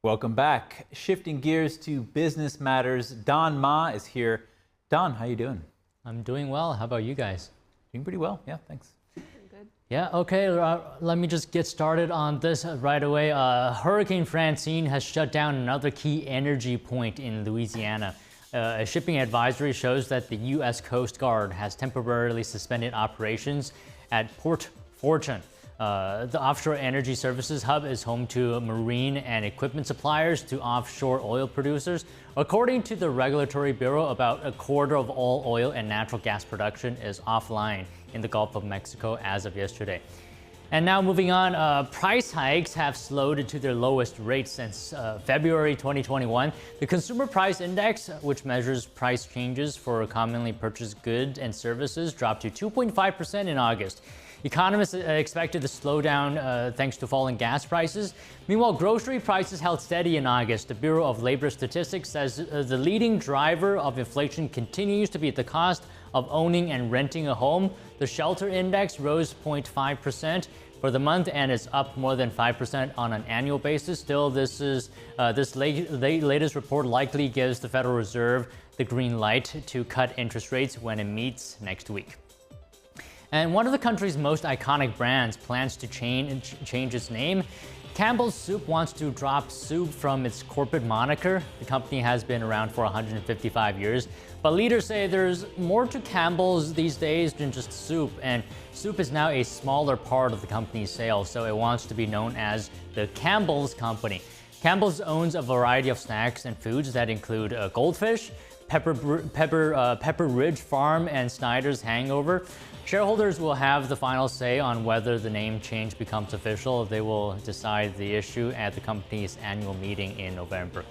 Welcome back. Shifting gears to business matters, Don Ma is here. Don, how you doing? I'm doing well. How about you guys? Doing pretty well. Yeah, thanks. Good. Yeah, okay. Let me just get started on this right away. Hurricane Francine has shut down another key energy point in Louisiana. A shipping advisory shows that the U.S. Coast Guard has temporarily suspended operations at Port Fortune. The offshore energy services hub is home to marine and equipment suppliers to offshore oil producers. According to the Regulatory Bureau, about a quarter of all oil and natural gas production is offline in the Gulf of Mexico as of yesterday. And now moving on, price hikes have slowed to their lowest rate since February 2021. The Consumer Price Index, which measures price changes for commonly purchased goods and services, dropped to 2.5% in August. Economists expected the slowdown thanks to falling gas prices. Meanwhile, grocery prices held steady in August. The Bureau of Labor Statistics says the leading driver of inflation continues to be the cost of owning and renting a home. The shelter index rose 0.5% for the month and is up more than 5% on an annual basis. Still, this latest report likely gives the Federal Reserve the green light to cut interest rates when it meets next week. And one of the country's most iconic brands plans to change its name. Campbell's Soup wants to drop soup from its corporate moniker. The company has been around for 155 years, but leaders say there's more to Campbell's these days than just soup, and soup is now a smaller part of the company's sales, so it wants to be known as the Campbell's Company. Campbell's owns a variety of snacks and foods that include Goldfish, Pepper Ridge Farm, and Snyder's Hangover. Shareholders will have the final say on whether the name change becomes official. They will decide the issue at the company's annual meeting in November.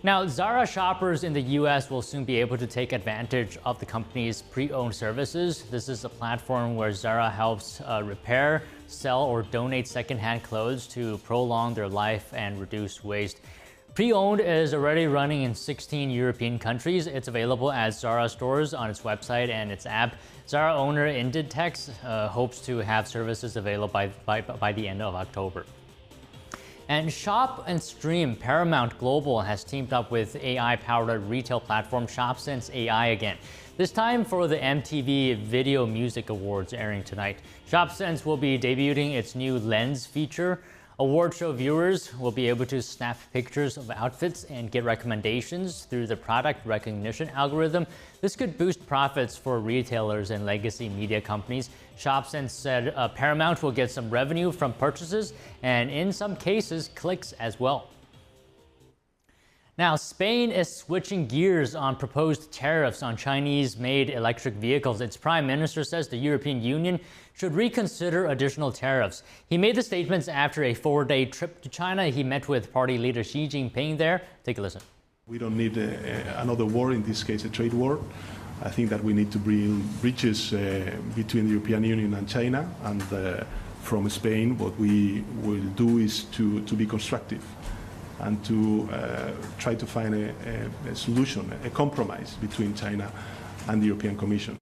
Now, Zara shoppers in the U.S. will soon be able to take advantage of the company's pre-owned services. This is a platform where Zara helps repair, sell, or donate secondhand clothes to prolong their life and reduce waste. Pre-owned is already running in 16 European countries. It's available at Zara stores on its website and its app. Zara owner Inditex hopes to have services available by the end of October. And Shop and Stream Paramount Global has teamed up with AI-powered retail platform ShopSense AI again. This time for the MTV Video Music Awards airing tonight. ShopSense will be debuting its new Lens feature. Award show viewers will be able to snap pictures of outfits and get recommendations through the product recognition algorithm. This could boost profits for retailers and legacy media companies. ShopSense said Paramount will get some revenue from purchases and in some cases clicks as well. Now, Spain is switching gears on proposed tariffs on Chinese-made electric vehicles. Its prime minister says the European Union should reconsider additional tariffs. He made the statements after a 4-day trip to China. He met with party leader Xi Jinping there. Take a listen. We don't need another war, in this case a trade war. I think that we need to bring bridges between the European Union and China, and from Spain what we will do is to be constructive and to try to find a solution, a compromise between China and the European Commission.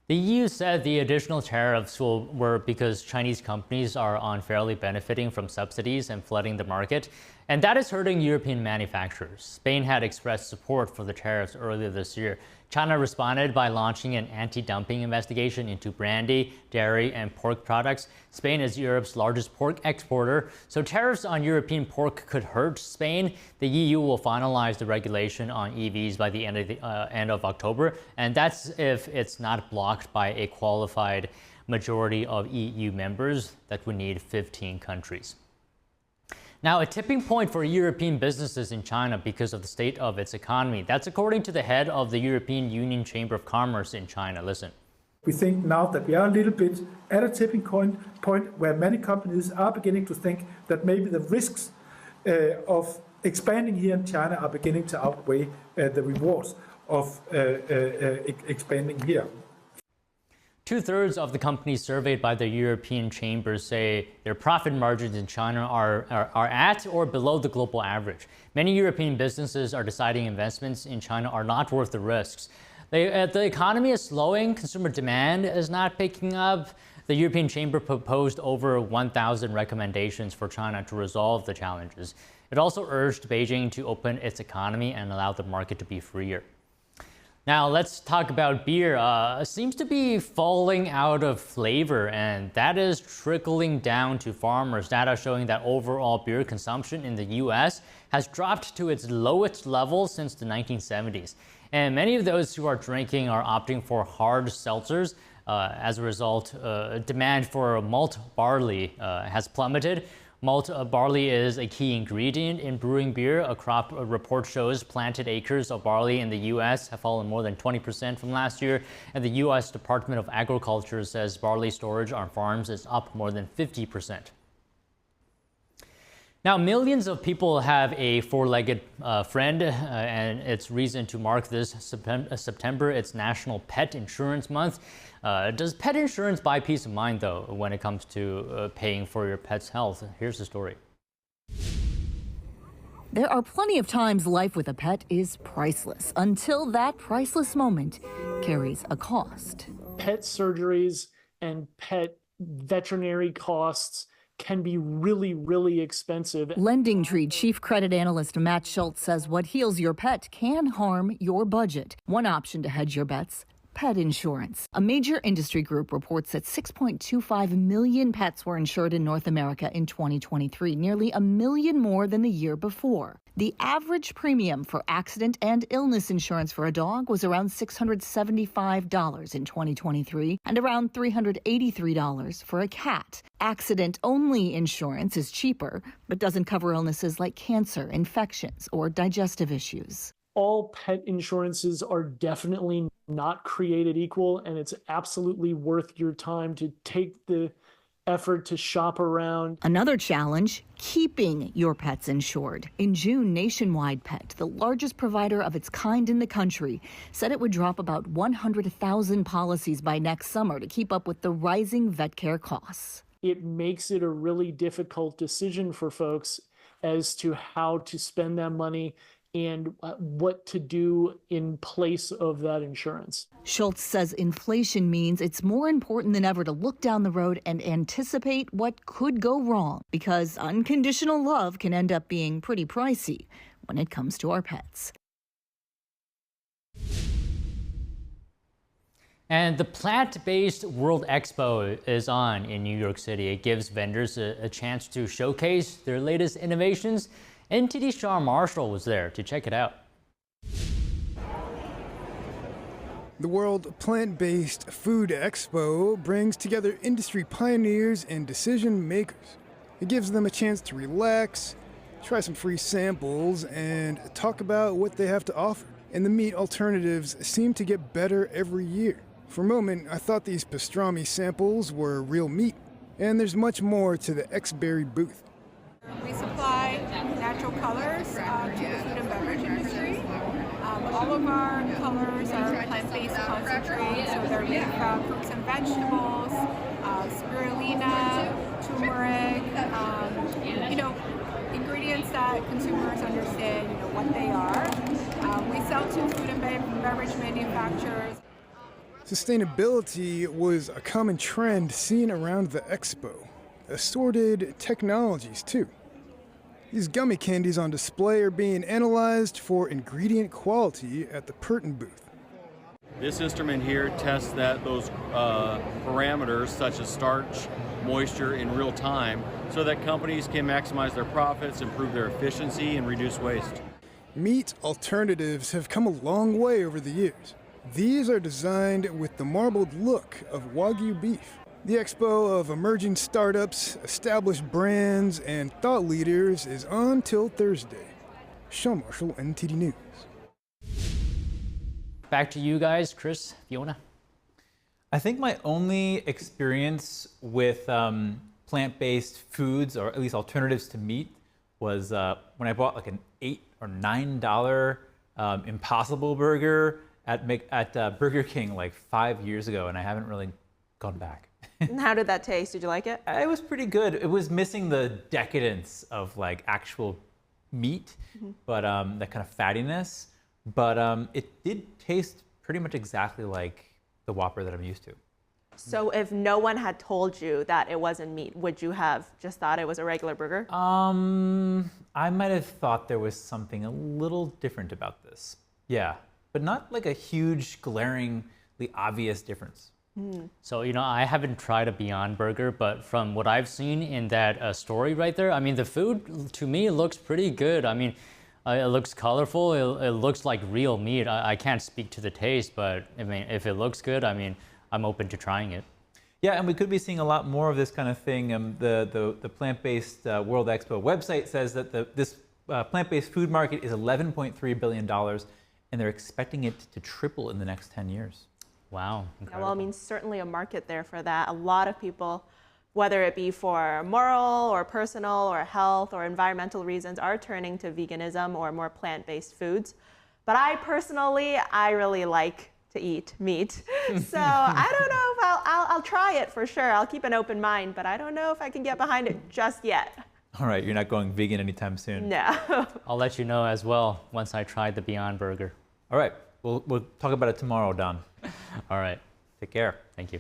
The EU said the additional tariffs were because Chinese companies are unfairly benefiting from subsidies and flooding the market, and that is hurting European manufacturers. Spain had expressed support for the tariffs earlier this year. China responded by launching an anti-dumping investigation into brandy, dairy, and pork products. Spain is Europe's largest pork exporter, so tariffs on European pork could hurt Spain. The EU will finalize the regulation on EVs by the end of October, and that's if it's not blocked by a qualified majority of EU members. That would need 15 countries. Now, a tipping point for European businesses in China because of the state of its economy. That's according to the head of the European Union Chamber of Commerce in China. Listen. We think now that we are a little bit at a tipping point where many companies are beginning to think that maybe the risks of expanding here in China are beginning to outweigh the rewards of expanding here. 2/3 of the companies surveyed by the European Chamber say their profit margins in China are at or below the global average. Many European businesses are deciding investments in China are not worth the risks. The economy is slowing, consumer demand is not picking up, The European Chamber proposed over 1,000 recommendations for China to resolve the challenges. It also urged Beijing to open its economy and allow the market to be freer. Now let's talk about beer. Seems to be falling out of flavor, and that is trickling down to farmers. Data showing that overall beer consumption in the U.S. has dropped to its lowest level since the 1970s. And many of those who are drinking are opting for hard seltzers. As a result, demand for malt barley has plummeted. Malt barley is a key ingredient in brewing beer. A crop report shows planted acres of barley in the U.S. have fallen more than 20% from last year, and the U.S. Department of Agriculture says barley storage on farms is up more than 50%. Now, millions of people have a four-legged friend, and it's reason to mark this September. It's National Pet Insurance Month. Does pet insurance buy peace of mind, though, when it comes to paying for your pet's health? Here's the story. There are plenty of times life with a pet is priceless, until that priceless moment carries a cost. Pet surgeries and pet veterinary costs can be really, really expensive. Lending Tree Chief Credit Analyst Matt Schultz says what heals your pet can harm your budget. One option to hedge your bets: pet insurance. A major industry group reports that 6.25 million pets were insured in North America in 2023, nearly a million more than the year before. The average premium for accident and illness insurance for a dog was around $675 in 2023 and around $383 for a cat. Accident-only insurance is cheaper, but doesn't cover illnesses like cancer, infections, or digestive issues. All pet insurances are definitely not created equal, and it's absolutely worth your time to take the effort to shop around. Another challenge: keeping your pets insured. In June, Nationwide Pet, the largest provider of its kind in the country, said it would drop about 100,000 policies by next summer to keep up with the rising vet care costs. It makes it a really difficult decision for folks as to how to spend that money and what to do in place of that insurance. Schultz says inflation means it's more important than ever to look down the road and anticipate what could go wrong, because unconditional love can end up being pretty pricey when it comes to our pets. And the Plant-Based World Expo is on in New York City. It gives vendors a chance to showcase their latest innovations. NTD's Sean Marshall was there to check it out. The World Plant-Based Food Expo brings together industry pioneers and decision makers. It gives them a chance to relax, try some free samples, and talk about what they have to offer. And the meat alternatives seem to get better every year. For a moment, I thought these pastrami samples were real meat. And there's much more to the X-Berry booth. We supply natural colors to the food and beverage industry. All of our colors are plant-based concentrates, so they're made from fruits and vegetables, spirulina, turmeric, ingredients that consumers understand, what they are. We sell to food and beverage manufacturers. Sustainability was a common trend seen around the expo. Assorted technologies, too. These gummy candies on display are being analyzed for ingredient quality at the Perton booth. This instrument here tests those parameters such as starch, moisture in real time so that companies can maximize their profits, improve their efficiency, and reduce waste. Meat alternatives have come a long way over the years. These are designed with the marbled look of Wagyu beef. The Expo of emerging startups, established brands, and thought leaders is on till Thursday. Sean Marshall, NTD News. Back to you guys, Chris, Fiona. I think my only experience with plant-based foods, or at least alternatives to meat, was when I bought like an $8 or $9 Impossible Burger at Burger King like 5 years ago, and I haven't really gone back. And how did that taste? Did you like it? It was pretty good. It was missing the decadence of like actual meat, but that kind of fattiness. But it did taste pretty much exactly like the Whopper that I'm used to. So if no one had told you that it wasn't meat, would you have just thought it was a regular burger? I might have thought there was something a little different about this. Yeah, but not like a huge, glaringly obvious difference. So, I haven't tried a Beyond Burger, but from what I've seen in that story right there, I mean, the food to me looks pretty good. I mean, it looks colorful. It looks like real meat. I can't speak to the taste, but I mean, if it looks good, I mean, I'm open to trying it. Yeah, and we could be seeing a lot more of this kind of thing. The Plant-Based World Expo website says that this plant-based food market is $11.3 billion, and they're expecting it to triple in the next 10 years. Wow. Yeah, well, I mean, certainly a market there for that. A lot of people, whether it be for moral or personal or health or environmental reasons, are turning to veganism or more plant-based foods. But I really like to eat meat. So I don't know if I'll try it for sure. I'll keep an open mind, but I don't know if I can get behind it just yet. All right, you're not going vegan anytime soon. No. I'll let you know as well once I try the Beyond Burger. All right, we'll talk about it tomorrow, Don. All right. Take care. Thank you.